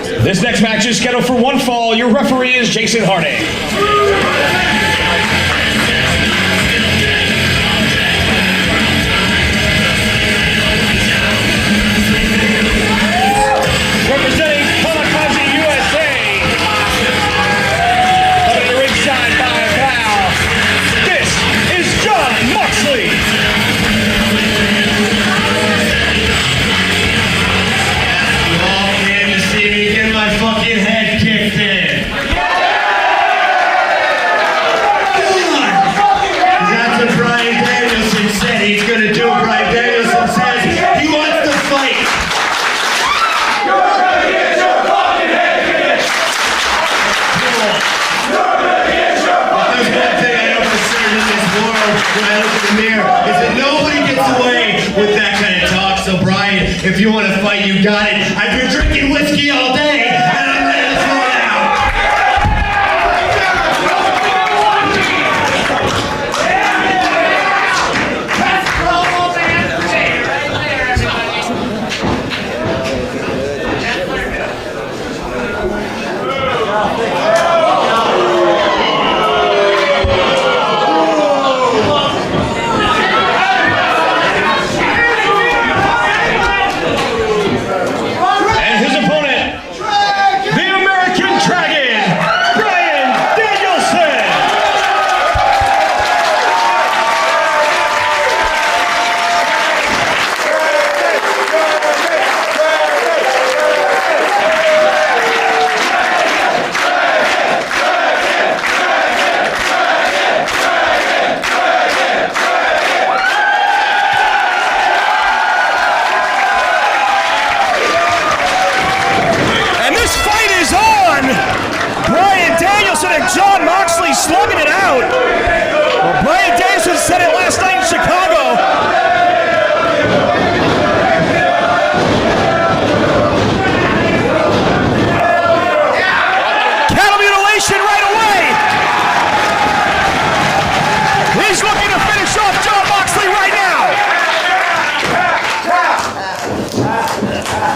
This next match is scheduled for one fall. Your referee is Jason Harding. Representing Kamikaze USA, coming to ringside by a foul, this is John Moxley. All came to see me get my fucking head kicked in. That's what Bryan Danielson said he's gonna do. Bryan Danielson says he wants to fight. When I look in the mirror, is that nobody gets away with that kind of talk. So Bryan, if you want to fight, you got it. I've been drinking whiskey all day, and I'm ready to throw it out. John Moxley slugging it out. Well, Bryan Danielson said it last night in Chicago. Cattle mutilation right away. He's looking to finish off John Moxley right now.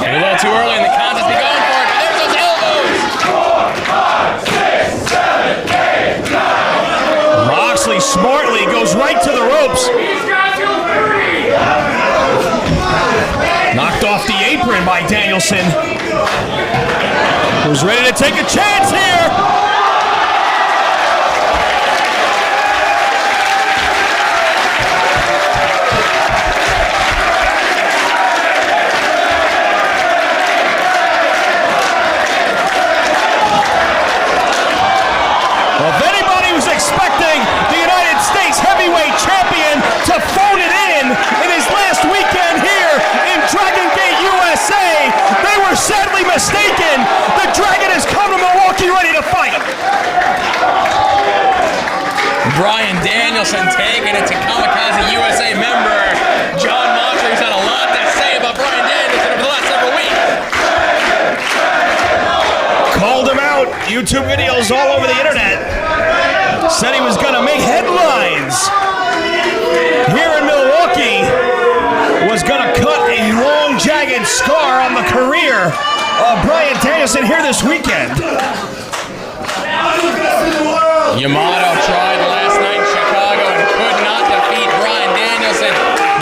A little too early in the contest. Be going for it. There's those elbows. 4, 5, 6, 7, 8, 9. Moxley smartly goes right to the ropes. Knocked off the apron by Danielson. Who's ready to take a chance here? Well, if anybody was expecting the United States heavyweight champion to phone it in his last weekend here in DRAGONGATE, USA, they were sadly mistaken. The Dragon has come to Milwaukee ready to fight. Bryan Danielson taking it to Kamikaze USA member John Moxley, who's had a lot to say about Bryan Danielson over the last several weeks. Called him out. YouTube videos all over the internet. Said he was going to make headlines here in Milwaukee. Was going to cut a long, jagged scar on the career of Bryan Danielson here this weekend. Yamato tried last night in Chicago and could not defeat Bryan Danielson.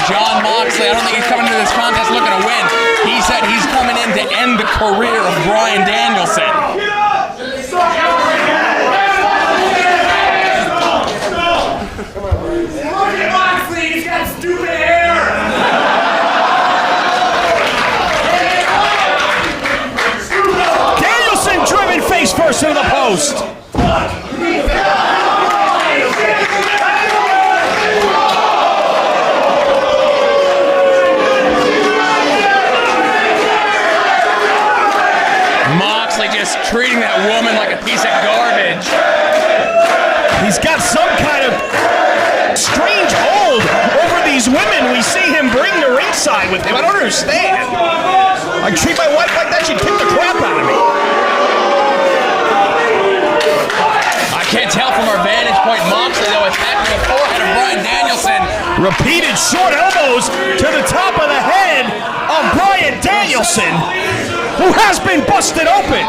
John Moxley, I don't think he's coming into this contest looking to win. He said he's coming in to end the career of Bryan Danielson. Look at Moxley, he's got stupid hair! Danielson driven face first into the post. Moxley just treating that woman like a piece of garbage. He's got some kind of strange hold over these women we see him bring to ringside with him. I don't understand. I treat my wife like that, she'd kick the crap out of me. I can't tell from our vantage point. Moxley, though, attacking the forehead of Bryan Danielson. Repeated short elbows to the top of the head of Bryan Danielson, who who has been busted open.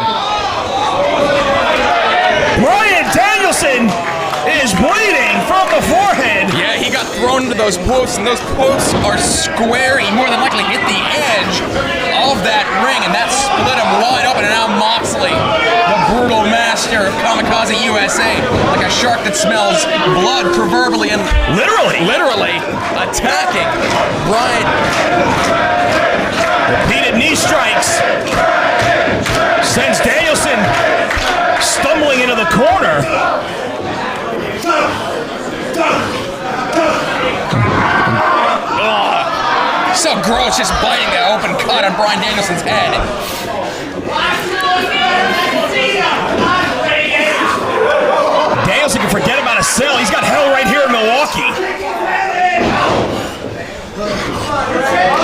Bryan Danielson is bleeding from the forehead. Yeah, he got thrown into those posts, and those posts are square. He more than likely hit the edge of that ring, and that split him wide open. And now Moxley, the brutal master of Kamikaze USA, like a shark that smells blood, proverbially and literally attacking Bryan. Repeated knee strikes sends Danielson stumbling into the corner. Oh, so gross, just biting that open cut on Bryan Danielson's head. Danielson can forget about a cell. He's got hell right here in Milwaukee.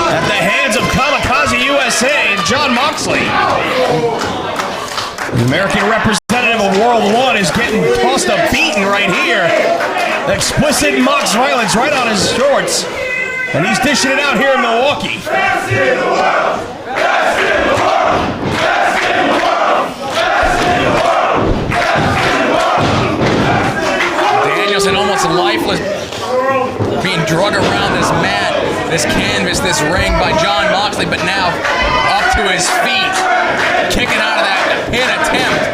At the hands of Kamikaze USA and Jon Moxley. The American representative of World 1 is getting tossed a beating right here. Explicit Mox violence right on his shorts. And he's dishing it out here in Milwaukee. Danielson almost lifeless, being drug around this mat, this canvas, this ring by Jon Moxley, but now up to his feet, kicking out of that pin attempt.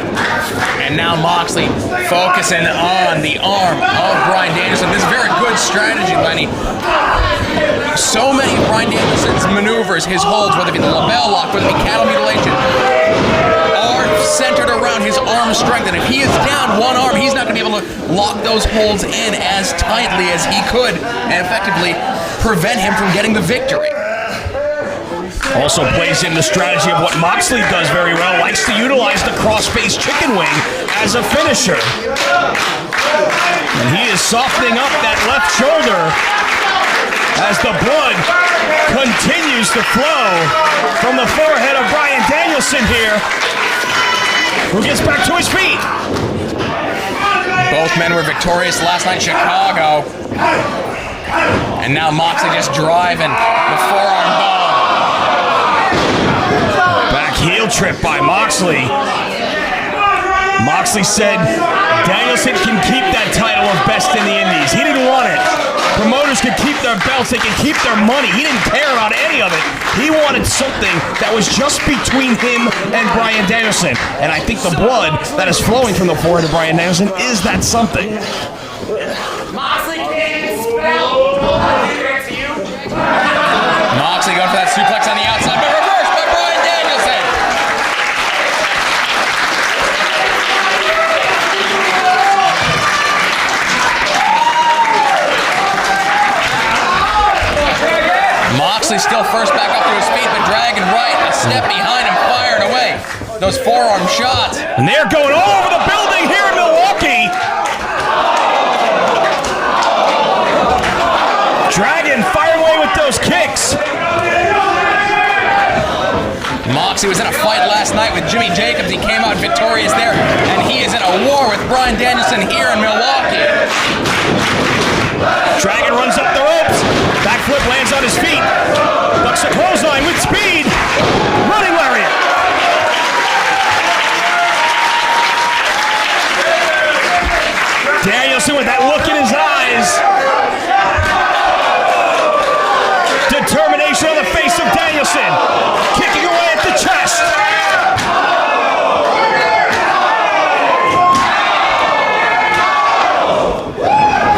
And now Moxley focusing on the arm of Bryan Danielson. This is very good strategy, Lenny. So many of Bryan Danielson's maneuvers, his holds, whether it be the label lock, whether it be cattle mutilation, are centered around his arm strength. And if he is down one arm, he's not going to be able to lock those holds in as tightly as he could and effectively prevent him from getting the victory. Also plays in the strategy of what Moxley does very well, likes to utilize the cross-face chicken wing as a finisher. And he is softening up that left shoulder as the blood continues to flow from the forehead of Bryan Danielson here, who gets back to his feet. Both men were victorious last night in Chicago. And now Moxley just driving the forearm bomb. Back heel trip by Moxley. Moxley said Danielson can keep that title of best in the Indies. He didn't want it. Promoters could keep their belts, they could keep their money. He didn't care about any of it. He wanted something that was just between him and Bryan Danielson. And I think the blood that is flowing from the forehead of Bryan Danielson is that something. Moxley going for that suplex on the outside, but reversed by Bryan Danielson. Moxley still first back up to his feet, but Dragon right, a step behind him, firing away those forearm shots. And they're going all over the building here in Milwaukee. Dragon firing away with those kicks. Moxley was in a fight last night with Jimmy Jacobs. He came out victorious there, and he is in a war with Bryan Danielson here in Milwaukee. Dragon runs up the ropes. Backflip lands on his feet. Ducks a clothesline with speed. Running lariat. Danielson with that look in his eyes. Determination on the face of Danielson. Kicking away at the chest.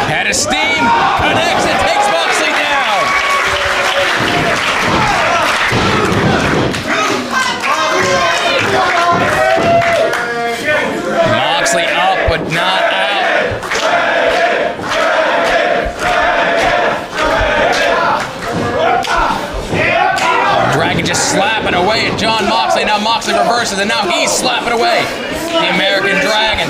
Head of steam. Connects and takes Moxley down. Moxley up, but not out. Dragon just slapping away at Jon Moxley. Now Moxley reverses, and now he's slapping away the American Dragon.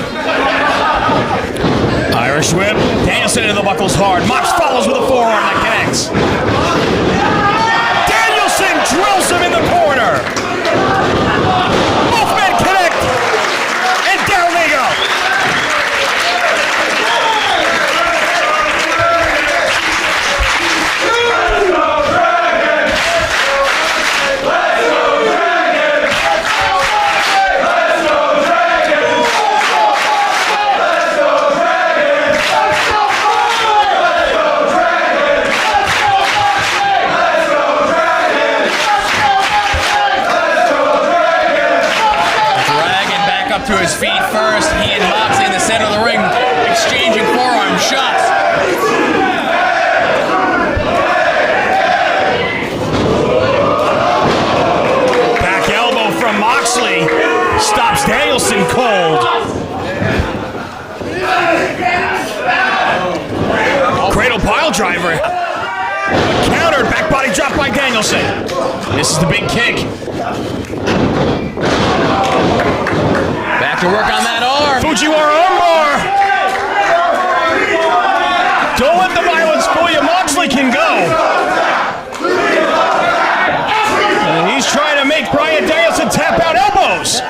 Irish whip. Danielson into the buckles hard. Mox follows with a forearm that connects. Danielson drills him in the corner. Both men connect. And down they go. to his feet first. He and Moxley in the center of the ring exchanging forearm shots. Back elbow from Moxley stops Danielson cold. Cradle pile driver. Countered, back body drop by Danielson. This is the big kick. Back to work on that arm. Fujiwara armbar. Don't let the violence fool you. Moxley can go. And he's trying to make Bryan Danielson tap out elbows.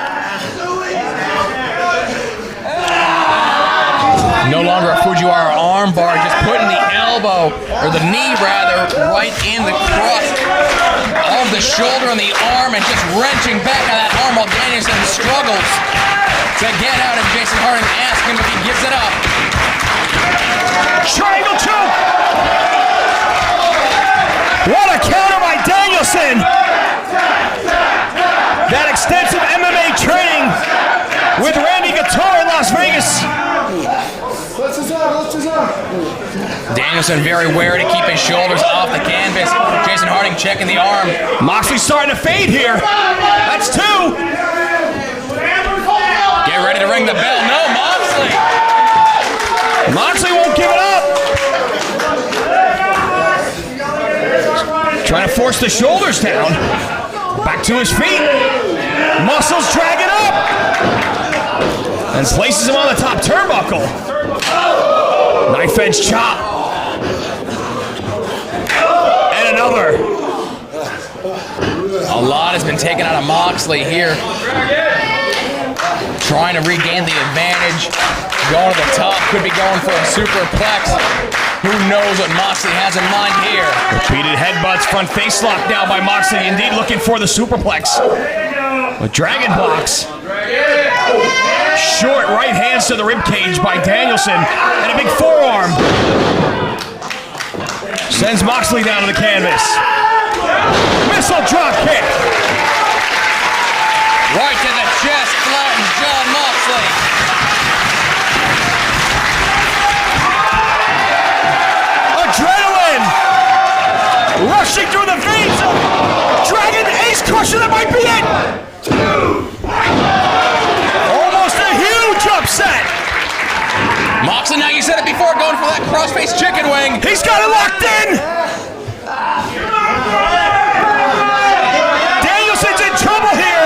No longer a Fujiwara arm bar, just putting the elbow, or the knee rather, right in the crust of the shoulder and the arm and just wrenching back on that arm while Danielson struggles to get out, and Jason Harding asks him if he gives it up. Triangle choke. What a counter by Danielson. That extensive MMA training with Randy Guitar in Las Vegas. Danielson very wary to keep his shoulders off the canvas. Jason Harding checking the arm. Moxley's starting to fade here. That's two. Get ready to ring the bell. No, Moxley. Moxley won't give it up. Trying to force the shoulders down. Back to his feet. Muscles dragging up. And places him on the top turnbuckle. Knife edge chop. And another. A lot has been taken out of Moxley here. Trying to regain the advantage. Going to the top. Could be going for a superplex. Who knows what Moxley has in mind here. Repeated headbutts. Front face lock now by Moxley. Indeed looking for the superplex. With dragon blocks. Short right hands to the ribcage by Danielson. And a big forearm. Sends Moxley down to the canvas. Missile drop kick. Right to the chest, flattens John Moxley. Adrenaline rushing through the veins of Dragon Ace Crusher. That might be it. Almost a huge upset. Moxley, now you said it before, going for that crossface chicken wing. He's got it locked in. Danielson's in trouble here.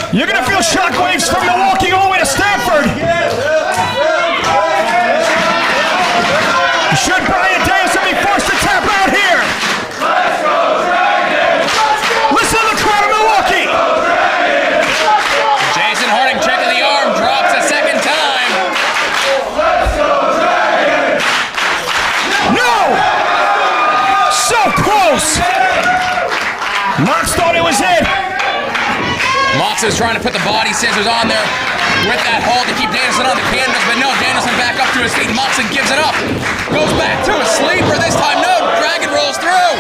You're going to feel shockwaves from Milwaukee all the way to Stanford. Should Bryan Danielson be forced to tap out here? Listen to the crowd of Milwaukee. Jason Harding checking the arm, drops a second time. No! So close! Mox thought it was it. Mox is trying to put the body scissors on there with that hold to keep Danielson on the canvas, but no, Danielson back up to his feet. Moxley gives it up. Goes back to a sleeper this time. No, Dragon rolls through.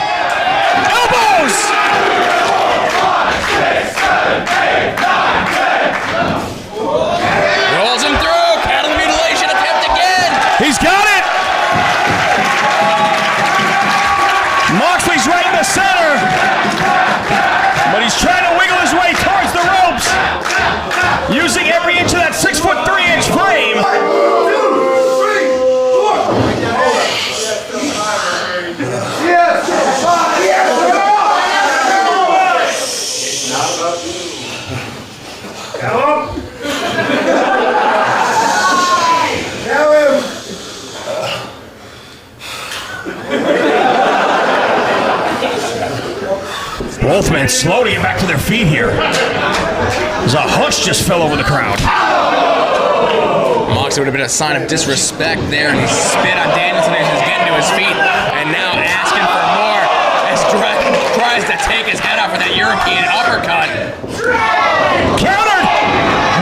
Elbows! Rolls him through. Cattle mutilation attempt again. He's got it! Moxley's right in the center. But he's trying to wiggle his way towards the ropes. Using every inch of that 6'3" frame. Both men slow to get back to their feet here. There's a hush just fell over the crowd. Moxley would have been a sign of disrespect there, and he spit on Danielson as he's getting to his feet, and now asking for more as Dragon tries to take his head off with that European uppercut. Countered!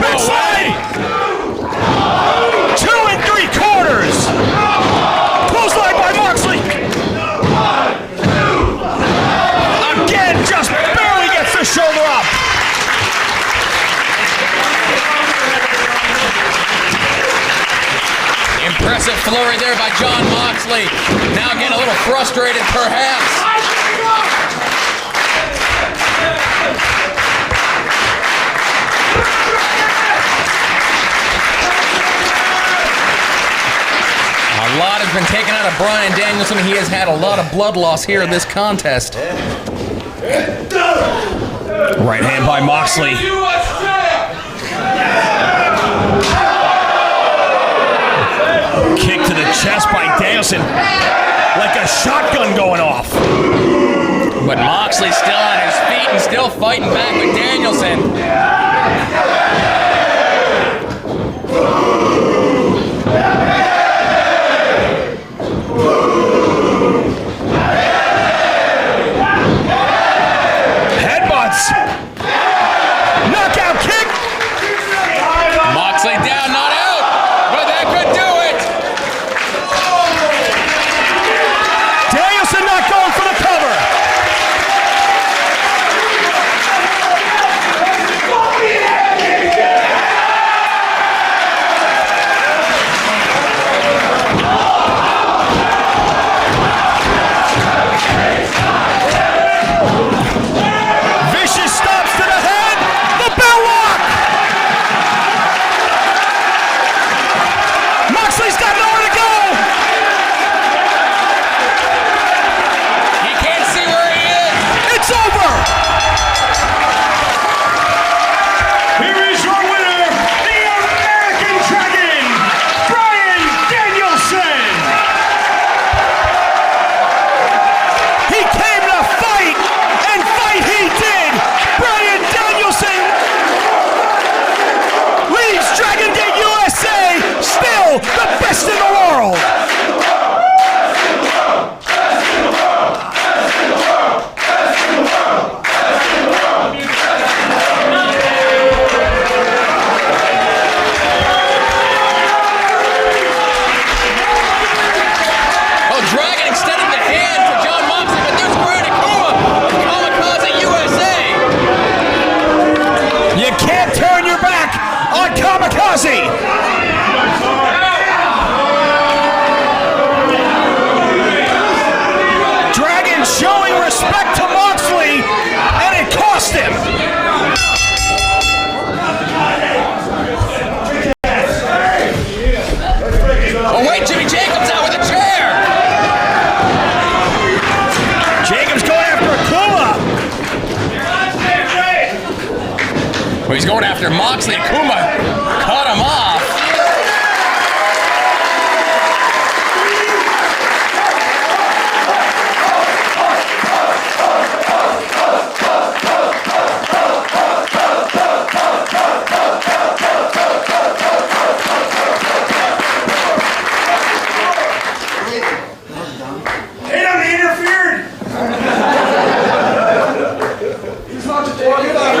Big slide! 2 3/4. Clothesline by Moxley. Again, just barely gets the shoulder up. flurry there by John Moxley. Now getting a little frustrated, perhaps. A lot has been taken out of Bryan Danielson. He has had a lot of blood loss here in this contest. Right hand by Moxley. Kick to the chest by Danielson. Like a shotgun going off. But Moxley's still on his feet and still fighting back with Danielson. Headbutts. Knockout kick. Moxley down, not out, but that could do it. Danielson not going for the cover. Vicious stops to the head. The bell lock. Moxley's got nowhere to go. He can't see where he is. It's over. Here is your winner, the American Dragon, Bryan Danielson. He came to fight, and fight he did. Bryan Danielson leaves DRAGONGATE USA still the best in the world. Oh, Dragon extending the hand to John Moxley, but there's Bryan Akuma, Kamikaze USA. You can't turn your back on Kamikaze. Dragon showing respect to Moxley, and it cost him. Oh wait, Jimmy Jacobs out with a chair. Jacobs going after Akuma. Well, he's going after Moxley. Akuma cut him off. Hey, I'm interfered. He's not to take it out.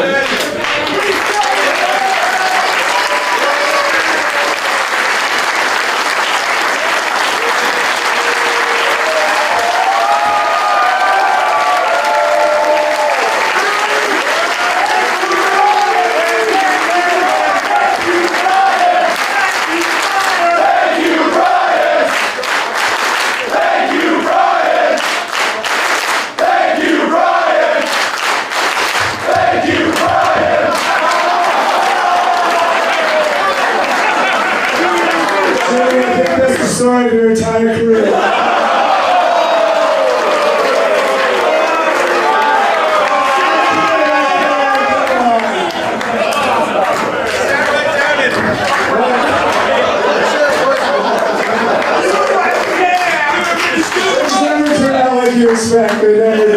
That's the story of your entire career. It's never turned out like you expect. They never do.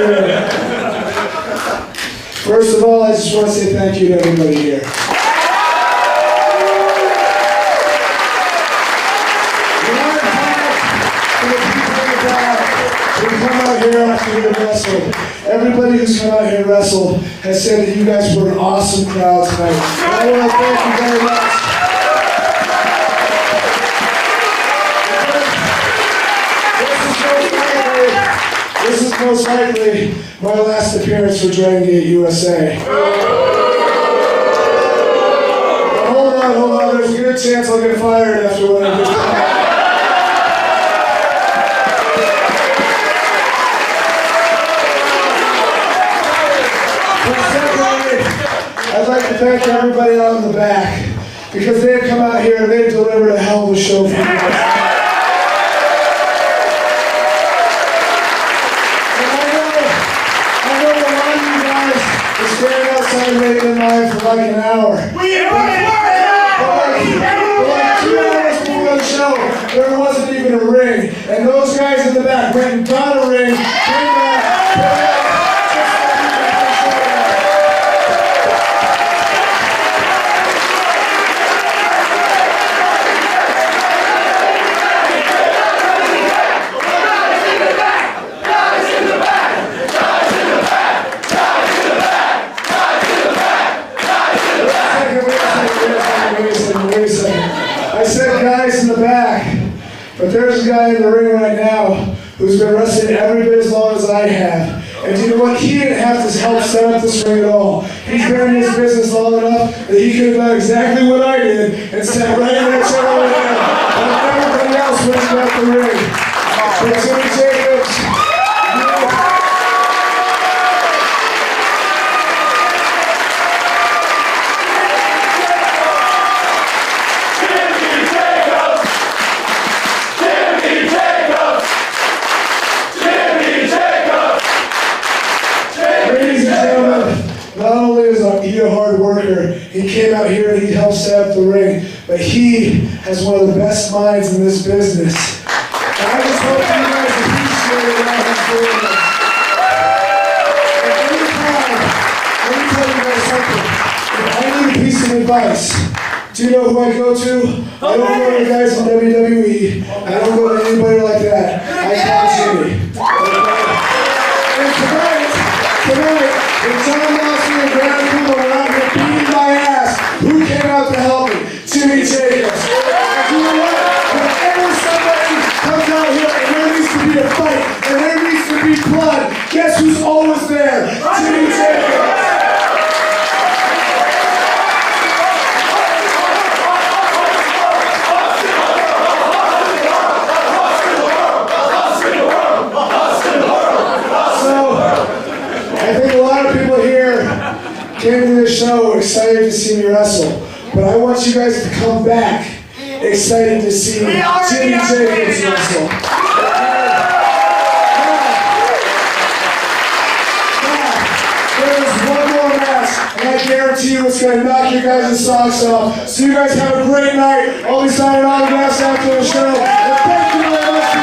First of all, I just want to say thank you to everybody here. Everybody who's come out here and wrestled has said that you guys were an awesome crowd tonight. And I want to thank you very much. This is most likely my last appearance for DRAGONGATE USA. Hold on, there's a good chance I'll get fired after what I just did. I'd like to thank everybody out in the back because they've come out here and they've delivered a hell of a show for you guys. Standing outside waiting in line for like an hour. But like 2 hours before the show, there wasn't even a ring. And those guys in the back went and got a ring, came back, I said guys in the back, but there's a guy in the ring right now who's been wrestling every bit as long as I have. And you know what? He didn't have to help set up this ring at all. He's been in this business long enough that he could have done exactly what I did and sat right in that chair over there. And everybody else would have got the ring. But Jimmy Jacobs, not only is he a hard worker, he came out here and he helped set up the ring, but he has one of the best minds in this business. And I just hope you guys appreciate how he's doing this. And every time, let me tell you guys something. If I need a piece of advice, do you know who I go to? I don't go to guys in WWE. I don't go to anybody like that. I call Jimmy. And tonight, if John Moxley and Bryan were out here beating my ass, who came out to help me? Jimmy Jacobs. And you know what? Whenever somebody comes out here and there needs to be a fight, and there needs to be blood, guess who's always there? Jimmy Jacobs. Came to this show excited to see me wrestle, but I want you guys to come back excited to see Jimmy Jacobs wrestle. There's one more match, and I guarantee you it's going to knock you guys' socks off. So you guys have a great night. I'll be signing autographs after the show. And thank you very much.